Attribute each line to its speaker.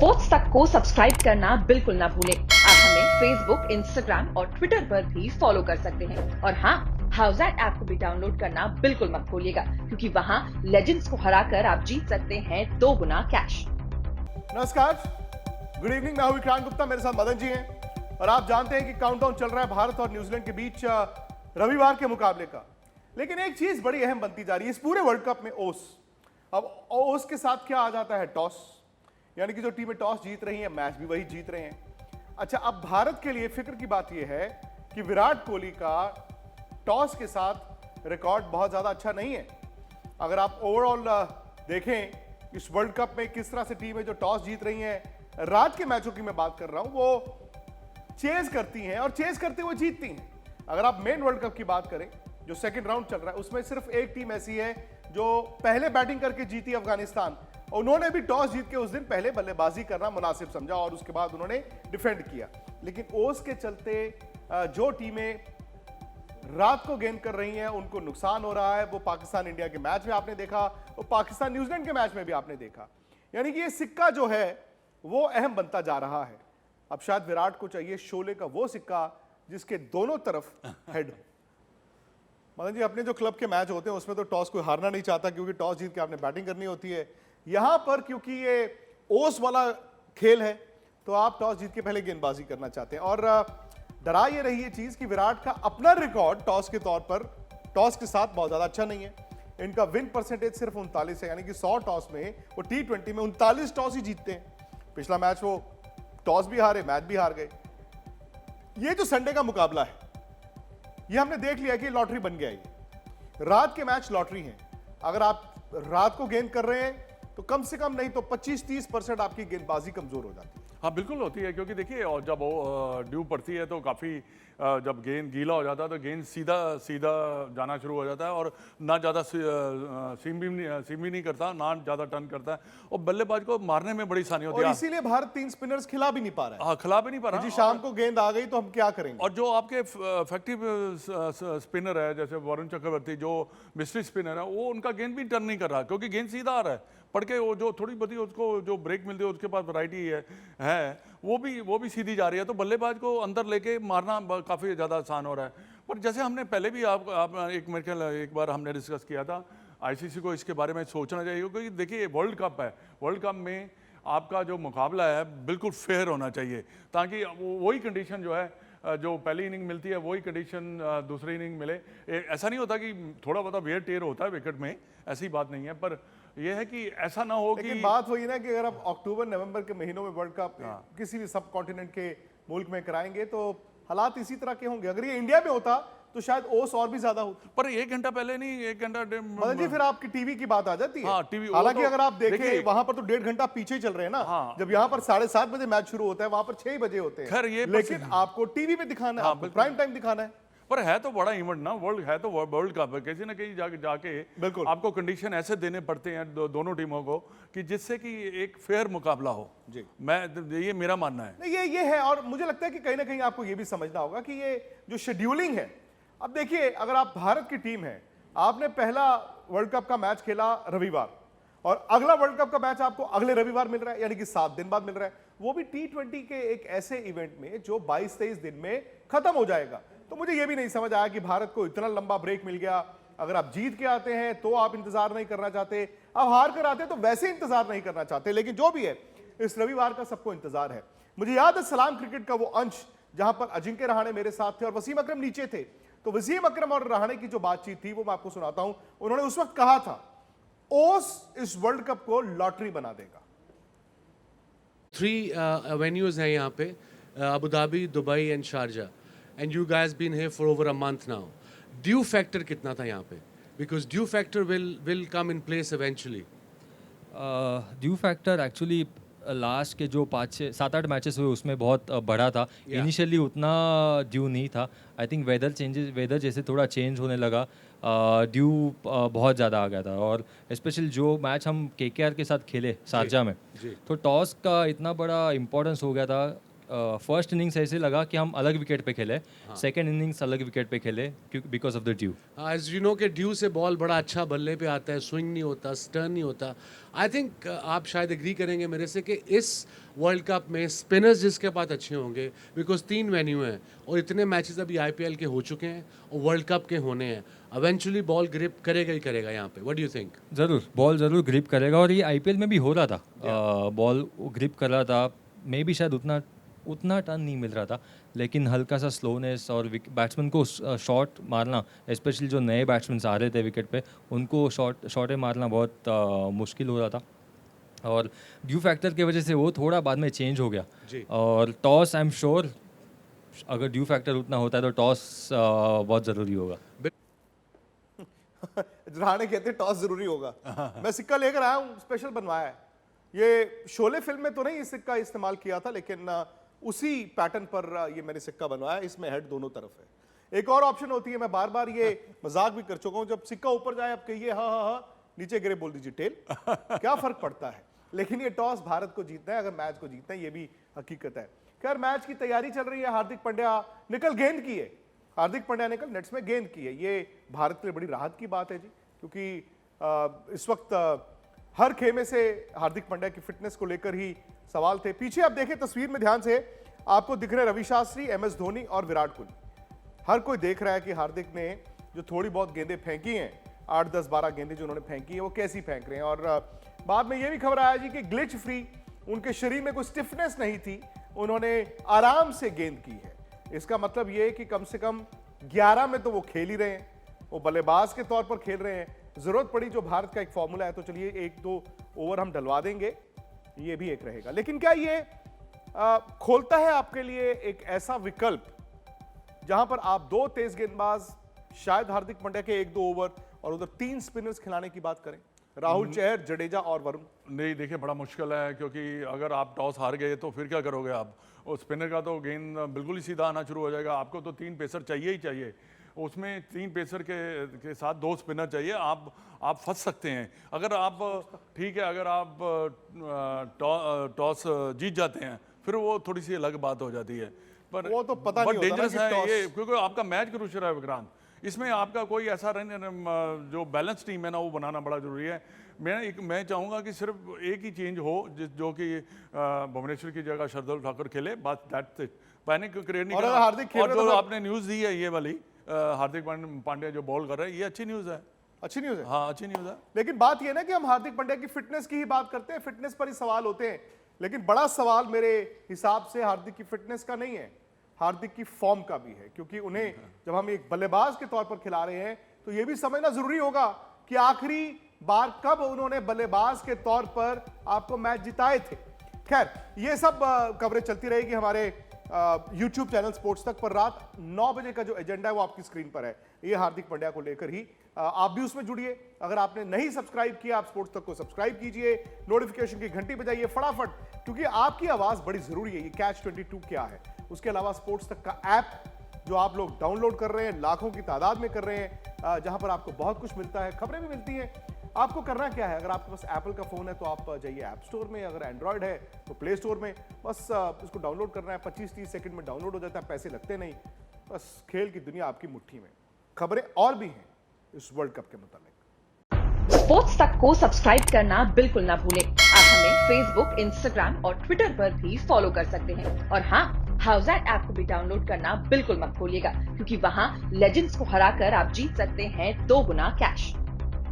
Speaker 1: Sports तक को subscribe करना बिल्कुल ना भूलें। आप हमें फेसबुक, इंस्टाग्राम और ट्विटर पर भी फॉलो कर सकते हैं। और हाँ, हाउसएट ऐप को भी डाउनलोड करना बिल्कुल मत भूलिएगा, क्योंकि वहाँ लेजेंड्स को हराकर आप जीत सकते हैं 2 गुना कैश।
Speaker 2: नमस्कार, गुड इवनिंग। मैं हूं विक्रांत गुप्ता, मेरे साथ मदन जी हैं और आप जानते हैं कि काउंटडाउन चल रहा है भारत और न्यूजीलैंड के बीच रविवार के मुकाबले का। लेकिन एक चीज बड़ी अहम बनती जा रही है इस पूरे वर्ल्ड कप में, ओस। अब ओस के साथ क्या आ जाता है? टॉस, यानी कि जो टीमें टॉस जीत रही हैं मैच भी वही जीत रहे हैं। अच्छा, अब भारत के लिए फिक्र की बात यह है कि विराट कोहली का टॉस के साथ रिकॉर्ड बहुत ज्यादा अच्छा नहीं है। अगर आप ओवरऑल देखें इस वर्ल्ड कप में किस तरह से टीमें जो टॉस जीत रही हैं, रात के मैचों की मैं बात कर रहा हूं, वो चेज करती हैं और चेज करते हुए जीतती हैं। अगर आप मेन वर्ल्ड कप की बात करें जो सेकंड राउंड चल रहा है, उसमें सिर्फ एक टीम ऐसी है जो पहले बैटिंग करके जीती, अफगानिस्तान। उन्होंने भी टॉस जीत के उस दिन पहले बल्लेबाजी करना मुनासिब समझा और उसके बाद उन्होंने डिफेंड किया। लेकिन ओस के चलते जो टीमें रात को गेंद कर रही हैं उनको नुकसान हो रहा है। वो पाकिस्तान इंडिया के मैच में आपने देखा, वो पाकिस्तान न्यूजीलैंड के मैच में भी आपने देखा। यानी कि ये सिक्का जो है वो अहम बनता जा रहा है। अब शायद विराट को चाहिए शोले का वो सिक्का जिसके दोनों तरफ हेड हो। मदन जी, अपने जो क्लब के मैच होते हैं उसमें तो टॉस कोई हारना नहीं चाहता, क्योंकि टॉस जीत के आपने बैटिंग करनी होती है। यहां पर क्योंकि ये ओस वाला खेल है तो आप टॉस जीत के पहले गेंदबाजी करना चाहते हैं। और डरा ये रही है चीज कि विराट का अपना रिकॉर्ड टॉस के तौर पर टॉस के साथ बहुत ज्यादा अच्छा नहीं है। इनका विन परसेंटेज सिर्फ 39 है, यानी कि 100 टॉस में वो T20 में 39 टॉस ही जीतते हैं। पिछला मैच वो टॉस भी हारे, मैच भी हार गए। ये जो संडे का मुकाबला है ये हमने देख लिया कि लॉटरी बन गया। ये रात के मैच लॉटरी हैं। अगर आप रात को गेंद कर रहे हैं तो कम से कम नहीं तो 25-30% आपकी गेंदबाजी कमजोर हो जाती है।
Speaker 3: हाँ बिल्कुल होती है, क्योंकि देखिए और जब वो ड्यू पड़ती है तो काफ़ी जब गेंद गीला हो जाता है तो गेंद सीधा सीधा जाना शुरू हो जाता है और ना ज़्यादा सीम भी नहीं करता, ना ज़्यादा टर्न करता है और बल्लेबाज को मारने में बड़ी आसानी होती है।
Speaker 2: और इसीलिए भारत 3 स्पिनर्स खिला भी नहीं पा रहा है।
Speaker 3: हाँ, खिला भी नहीं पा रहा।
Speaker 2: जी, शाम को गेंद आ गई तो हम क्या करेंगे?
Speaker 3: और जो आपके इफेक्टिव स्पिनर है जैसे वरुण चक्रवर्ती, जो मिस्ट्री स्पिनर है, वो उनका गेंद भी टर्न नहीं कर रहा क्योंकि गेंद सीधा आ रहा है पड़ के। वो जो थोड़ी बहुत उसको जो ब्रेक मिलती है उसके पास वैरायटी है वो भी सीधी जा रही है, तो बल्लेबाज को अंदर लेके मारना काफ़ी ज़्यादा आसान हो रहा है। पर जैसे हमने पहले भी आप एक मेरे ख्याल एक बार हमने डिस्कस किया था, आईसीसी को इसके बारे में सोचना चाहिए, क्योंकि देखिए वर्ल्ड कप है, वर्ल्ड कप में आपका जो मुकाबला है बिल्कुल फेयर होना चाहिए, ताकि वही कंडीशन जो है जो पहली इनिंग मिलती है वही कंडीशन दूसरी इनिंग मिले। ऐसा नहीं होता कि थोड़ा बहुत वेयर टेयर होता है विकेट में, ऐसी बात नहीं है, पर यह है कि ऐसा ना हो कि
Speaker 2: बात वही ना कि अगर आप अक्टूबर नवंबर के महीनों में वर्ल्ड कप किसी भी सब कॉन्टिनेंट के मुल्क में कराएंगे तो हालात इसी तरह के होंगे। अगर ये इंडिया में होता तो शायद ओस और भी ज्यादा होती।
Speaker 3: पर 1 घंटा पहले नहीं, 1 घंटा
Speaker 2: मदन जी, फिर आपकी टीवी की बात आ जाती है।
Speaker 3: हाँ, टीवी।
Speaker 2: हालांकि
Speaker 3: तो
Speaker 2: अगर आप देखें वहां पर तो 1.5 घंटा पीछे चल रहे हैं ना।
Speaker 3: हाँ।
Speaker 2: जब यहाँ पर 7:30 बजे मैच शुरू होता है, वहां पर 6 बजे होते हैं।
Speaker 3: खैर ये
Speaker 2: लेकिन आपको टीवी पे दिखाना है, आपको प्राइम टाइम दिखाना है।
Speaker 3: पर है तो बड़ा इवेंट ना, वर्ल्ड है तो वर्ल्ड कप है, किसी ना कहीं जाके
Speaker 2: बिल्कुल
Speaker 3: आपको कंडीशन ऐसे देने पड़ते हैं दोनों टीमों को कि जिससे कि एक फेयर मुकाबला हो।
Speaker 2: जी,
Speaker 3: ये मेरा मानना है।
Speaker 2: नहीं, ये है। और मुझे लगता है कि कहीं ना कहीं आपको ये भी समझना होगा कि ये जो शेड्यूलिंग है, अब देखिए अगर आप भारत की टीम है, आपने पहला वर्ल्ड कप का मैच खेला रविवार और अगला वर्ल्ड कप का मैच आपको अगले रविवार मिल रहा है, यानी कि 7 दिन बाद मिल रहा है, वो भी T20 के एक ऐसे इवेंट में जो 22-23 दिन में खत्म हो जाएगा। तो मुझे ये भी नहीं समझ आया कि भारत को इतना लंबा ब्रेक मिल गया। अगर आप जीत के आते हैं तो आप इंतजार नहीं करना चाहते, आप हार कर आते हैं तो वैसे इंतजार नहीं करना चाहते। लेकिन जो भी है, इस रविवार का सबको इंतजार है। मुझे याद है सलाम क्रिकेट का वो अंश जहां पर अजिंक्य रहाणे मेरे साथ थे और वसीम अकरम नीचे थे। तो वसीम अकरम और रहाणे की जो बातचीत थी वो मैं आपको सुनाता हूं। उन्होंने उस वक्त कहा था ओस इस वर्ल्ड कप को लॉटरी बना देगा।
Speaker 4: 3 venues हैं यहाँ पे, अबू धाबी, Dubai and Sharjah, and you guys been here for over a month now. Dew factor कितना था यहाँ पे? Because dew factor will come in place eventually.
Speaker 5: Dew factor actually last के जो 5-6-7-8 मैचेस हुए उसमें बहुत बड़ा था। इनिशियली उतना ड्यू नहीं था। आई थिंक वेदर जैसे थोड़ा चेंज होने लगा, ड्यू बहुत ज़्यादा आ गया था। और स्पेशल जो मैच हम KKR के साथ खेले शारजा में, तो टॉस का इतना बड़ा इम्पोर्टेंस हो गया था फर्स्ट इनिंग्स ऐसे लगा कि हम अलग विकेट पे खेले, सेकंड इनिंग्स अलग विकेट पे खेले because of the dew.
Speaker 4: As you know कि ड्यू से बॉल बड़ा अच्छा बल्ले पे आता है, स्विंग नहीं होता, स्टर्न नहीं होता। आई थिंक आप शायद एग्री करेंगे मेरे से कि इस वर्ल्ड कप में स्पिनर्स जिसके पास अच्छे होंगे, बिकॉज 3 वेन्यू हैं और इतने मैचेस अभी IPL के हो चुके हैं और वर्ल्ड कप के होने हैं, इवेंचुअली बॉल ग्रिप करेगा ही करेगा यहाँ पे। What do you think?
Speaker 5: ज़रूर बॉल ज़रूर ग्रिप करेगा, और ये IPL में भी हो रहा था, बॉल ग्रिप कर रहा था, मे भी शायद उतना टर्न नहीं मिल रहा था, लेकिन हल्का सा स्लोनेस और बैट्समैन को शॉट मारना, स्पेशली जो नए बैट्समैन आ रहे थे विकेट पे, उनको शॉटें मारना बहुत मुश्किल हो रहा था, और ड्यू फैक्टर की वजह से वो थोड़ा बाद में चेंज हो गया। और टॉस, आई एम श्योर अगर ड्यू फैक्टर उतना होता है तो टॉस बहुत ज़रूरी होगा।
Speaker 2: राणे कहते हैं टॉस जरूरी होगा। मैं सिक्का लेकर आया हूँ, स्पेशल बनवाया है। ये शोले फिल्म में तो नहीं इस सिक्का इस्तेमाल किया था, लेकिन उसी पैटर्न पर ये मैंने सिक्का बनवाया। इसमें हेड दोनों तरफ है। एक और ऑप्शन होती है, मैं बार बार ये मजाक भी कर चुका हूँ, जब सिक्का ऊपर जाए आप कहिए हाँ हाँ हाँ, नीचे गिरे बोल दीजिए टेल, क्या फर्क पड़ता है। लेकिन ये टॉस भारत को जीतना है, अगर मैच को जीतना है, ये भी हकीकत है। खैर मैच की तैयारी चल रही है। हार्दिक पांड्या निकल गेंद की है, हार्दिक पांड्या निकल नेट्स में गेंद की है। ये भारत के लिए बड़ी राहत की बात है जी, क्योंकि इस वक्त हर खेमे से हार्दिक पांड्या की फिटनेस को लेकर ही सवाल थे। पीछे आप देखें तस्वीर में ध्यान से, आपको दिख रहे रवि शास्त्री, MS धोनी और विराट कोहली। हर कोई देख रहा है कि हार्दिक ने जो थोड़ी बहुत गेंदें फेंकी हैं, 8, 10, 12 गेंदें जो उन्होंने फेंकी हैं, वो कैसी फेंक रहे हैं। और बाद में ये भी खबर आया जी कि ग्लिच फ्री, उनके शरीर में कोई स्टिफनेस नहीं थी, उन्होंने आराम से गेंद की है। इसका मतलब ये है कि कम से कम 11 में तो वो खेल ही रहे हैं, वो बल्लेबाज के तौर पर खेल रहे हैं। जरूरत पड़ी जो भारत का एक फॉर्मूला है, तो चलिए 1-2 ओवर हम डलवा देंगे, ये भी एक रहेगा। लेकिन क्या ये खोलता है आपके लिए एक ऐसा विकल्प जहां पर आप 2 तेज गेंदबाज, शायद हार्दिक पांड्या के 1-2 ओवर और उधर 3 स्पिनर्स खिलाने की बात करें, राहुल चहर, जडेजा और वरुण?
Speaker 3: नहीं देखिए, बड़ा मुश्किल है, क्योंकि अगर आप टॉस हार गए तो फिर क्या करोगे आप। और स्पिनर का तो गेंद बिल्कुल ही सीधा आना शुरू हो जाएगा। आपको तो 3 पेसर चाहिए ही चाहिए, उसमें 3 पेसर के साथ 2 स्पिनर चाहिए। आप फंस सकते हैं। अगर आप ठीक है, अगर आप टॉस जीत जाते हैं फिर वो थोड़ी सी अलग बात हो जाती है, पर
Speaker 2: वो तो पता नहीं होता
Speaker 3: डेंजरस
Speaker 2: ना कि
Speaker 3: है ये, क्योंकि आपका मैच क्रूशियल है विक्रांत। इसमें आपका कोई ऐसा जो बैलेंस टीम है ना, वो बनाना बड़ा जरूरी है। मैं चाहूँगा कि सिर्फ एक ही चेंज हो, जो कि भुवनेश्वर की जगह शार्दुल ठाकुर खेले, बस दैट्स इट। पैनिक क्रिएट नहीं करना। और जो आपने न्यूज़ दी है ये वाली, हार्दिक पांड्या जो बॉल कर रहे हैं, ये अच्छी न्यूज़ है।
Speaker 2: अच्छी न्यूज़ है,
Speaker 3: हाँ अच्छी न्यूज़ है।
Speaker 2: लेकिन बात यह ना कि हम हार्दिक पांड्या की फिटनेस की ही बात करते हैं, फिटनेस पर ही सवाल होते हैं। लेकिन बड़ा सवाल मेरे हिसाब से हार्दिक की फिटनेस का नहीं है, हार्दिक की फॉर्म का भी है। क्योंकि उन्हें जब हम एक बल्लेबाज के तौर पर खिला रहे हैं, तो यह भी समझना जरूरी होगा कि आखिरी बार कब उन्होंने बल्लेबाज के तौर पर आपको मैच जिताए थे। खैर ये सब कवरेज चलती रहेगी हमारे YouTube चैनल स्पोर्ट्स तक, पर रात 9 बजे का जो एजेंडा है वो आपकी स्क्रीन पर है, ये हार्दिक पांड्या को लेकर ही। आप भी उसमें जुड़िए। अगर आपने नहीं सब्सक्राइब किया, आप स्पोर्ट्स तक को सब्सक्राइब कीजिए, नोटिफिकेशन की घंटी बजाइए फटाफट, क्योंकि आपकी आवाज बड़ी जरूरी है। ये कैच 22 क्या है, उसके अलावा स्पोर्ट्स तक का ऐप जो आप लोग डाउनलोड कर रहे हैं, लाखों की तादाद में कर रहे हैं, जहां पर आपको बहुत कुछ मिलता है, खबरें भी मिलती हैं। आपको करना क्या है, अगर आपके पास एप्पल का फोन है तो आप जाइए ऐप स्टोर में, अगर एंड्रॉयड है तो प्ले स्टोर में, बस इसको डाउनलोड करना है। 25-30 सेकंड में डाउनलोड हो जाता है, पैसे लगते नहीं। बस खेल की दुनिया आपकी मुट्ठी में। खबरें और भी हैं इस वर्ल्ड कप के मुताबिक।
Speaker 1: स्पोर्ट्स तक को सब्सक्राइब करना बिल्कुल ना भूलें। आप हमें फेसबुक, इंस्टाग्राम और ट्विटर पर भी फॉलो कर सकते हैं। और हाँ, हाउसएट ऐप को भी डाउनलोड करना बिल्कुल मत भूलिएगा, क्योंकि वहाँ लेजेंड्स को हराकर आप जीत सकते हैं 2 गुना कैश।